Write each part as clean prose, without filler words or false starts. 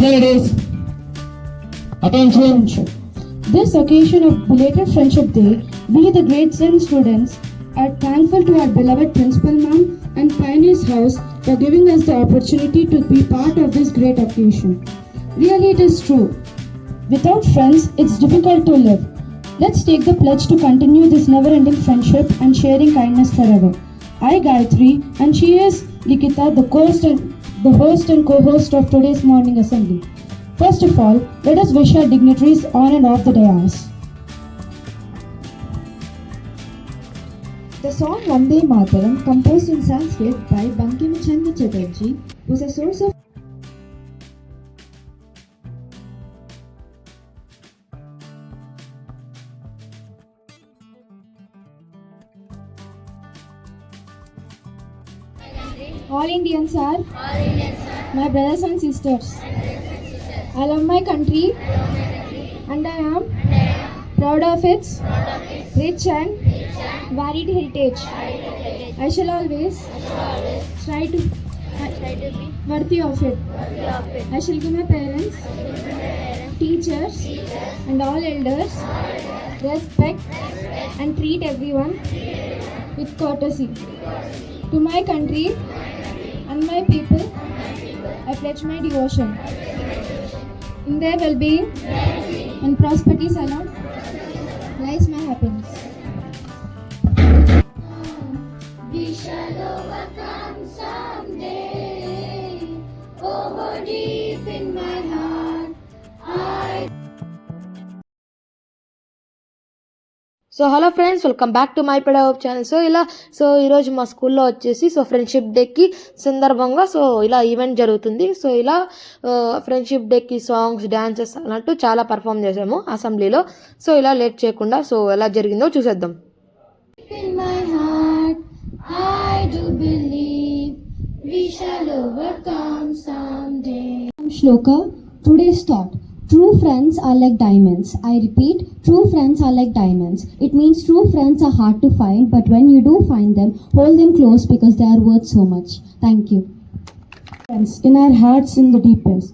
Ladies, attention. This occasion of belated Friendship Day, we the grade 10 students are thankful to our beloved Principal Ma'am and Pioneers House for giving us the opportunity to be part of this great occasion. Really it is true. Without friends, it's difficult to live. Let's take the pledge to continue this never-ending friendship and sharing kindness forever. I, Gayatri, and she is Likita, the host and co-host of today's morning assembly. First of all, let us wish our dignitaries on and off the dais. The song Vande Mataram, composed in Sanskrit by Bankim Chandra Chatterjee, was a source of All Indians are my brothers and sisters. I love my country and I am proud of its rich and varied heritage. I shall always try to be worthy of it. I shall give my parents, teachers and all elders respect and treat everyone with courtesy. To my country and my people, I pledge my devotion. In their well-being and prosperity alone lies my happiness. We shall overcome someday. Oh, deep in my heart, so hello friends, welcome back to my peda hope channel. So ఈరోజు మా స్కూల్లో వచ్చేసి friendship డేకి సందర్భంగా ఇలా event జరుగుతుంది. ఇలా friendship డేకి సాంగ్స్, డాన్సెస్ అన్నట్టు చాలా పర్ఫామ్ చేసాము అసెంబ్లీలో. ఇలా లేట్ చేయకుండా ఎలా జరిగిందో చూసేద్దాం. in my heart, I do believe we shall overcome someday. Shloka, today's thought. True friends are like diamonds. I repeat, true friends are like diamonds. It means true friends are hard to find, but when you do find them, hold them close because they are worth so much. Thank you. Friends, in our hearts in the deepest.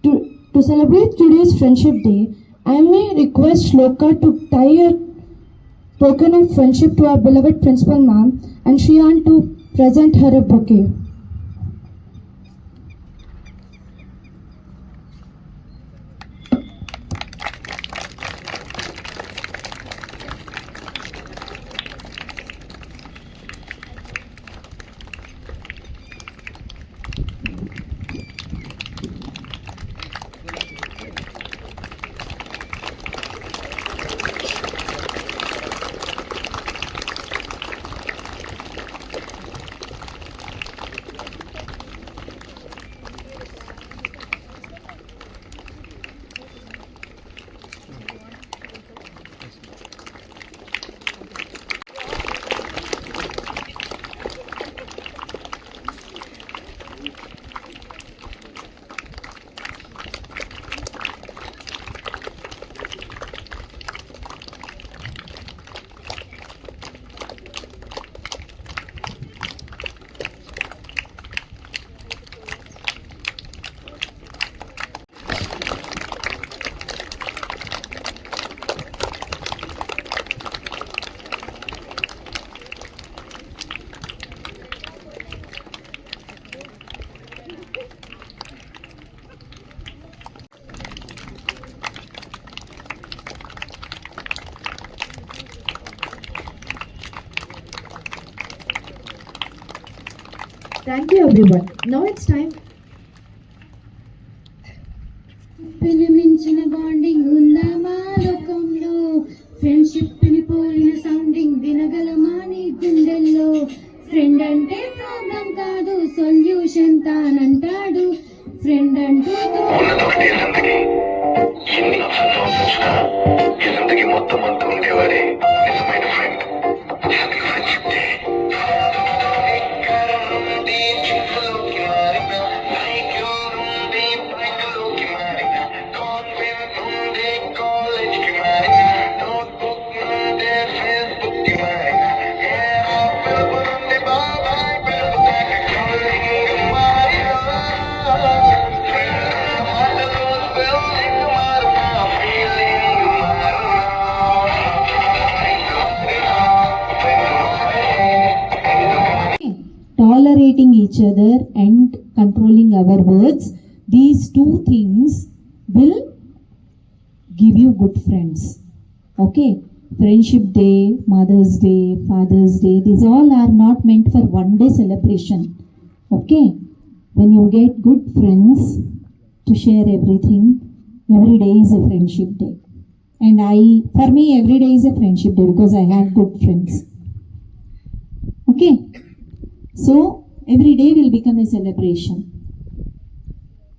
To celebrate today's Friendship Day, I may request Shloka to tie a token of friendship to our beloved Principal Ma'am and Shriyan to present her a bouquet. Thank you everyone. Now it's time. మించిన bonding ఉందా మా లోకంలో, friendship ని పోలిన sounding వినగలమా నీ గుండెల్లో. Friend అంటే problem కాదు, సొల్యూషన్ తానంటాడు. ఫ్రెండ్ అంటూ మొత్తం అంటూ ఉండేవాడే నిజమైన friend. each other and controlling our words. These two things will give you good friends. Okay? Friendship Day, Mother's Day, Father's Day, these all are not meant for one day celebration. Okay? When you get good friends to share everything, every day is a friendship day. And for me, every day is a friendship day because I have good friends. Okay? So, every day will become a celebration.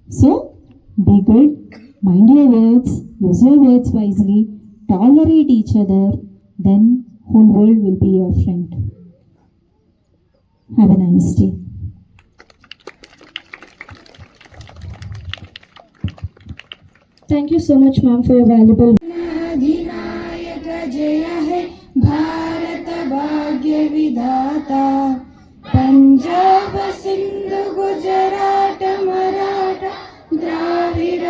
So, be good, mind your words, use your words wisely, tolerate each other, then whole world will be your friend. Have a nice day. Thank you so much, ma'am, for your valuable. अधिनायक जय है भारत भाग्य विधाता पंजाब सिंध गुजरात मराठा द्राविड़